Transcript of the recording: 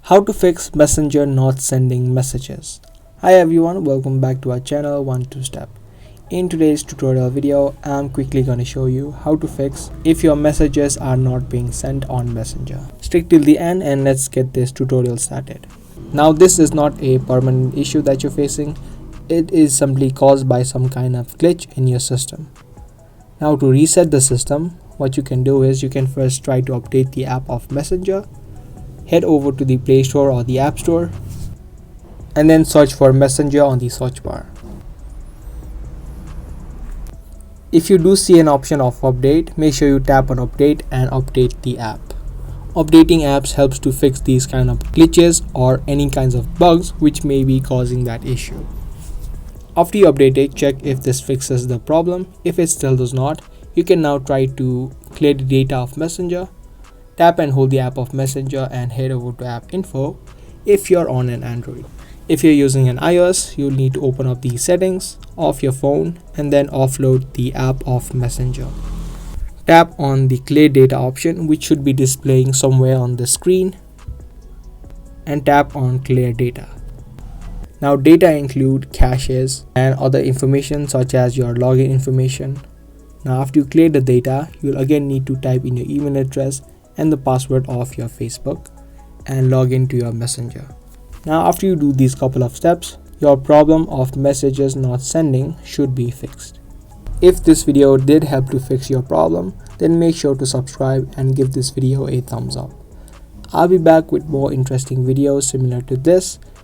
How to fix Messenger not sending messages. Hi everyone, welcome back to our channel 1-2-Step. In today's tutorial video, I'm quickly going to show you how to fix if your messages are not being sent on Messenger. Stick till the end and let's get this tutorial started. Now this is not a permanent issue that you're facing. It is simply caused by some kind of glitch in your system. Now to reset the system, what you can do is you can first try to update the app of Messenger. Head over to the Play Store or the App Store and then search for Messenger on the search bar. If you do see an option of update, make sure you tap on update and update the app. Updating apps helps to fix these kind of glitches or any kinds of bugs which may be causing that issue. After you update it, check if this fixes the problem. If it still does not, you can now try to clear the data of Messenger. Tap and hold the app of Messenger and head over to app info if you're on an Android. If you're using an iOS, you'll need to open up the settings of your phone and then offload the app of Messenger. Tap on the clear data option, which should be displaying somewhere on the screen, and tap on clear data. Now data include caches and other information such as your login information. Now after you clear the data, you'll again need to type in your email address and the password of your Facebook and log into your Messenger. Now after you do these couple of steps, your problem of messages not sending should be fixed. If this video did help to fix your problem, then make sure to subscribe and give this video a thumbs up. I'll be back with more interesting videos similar to this.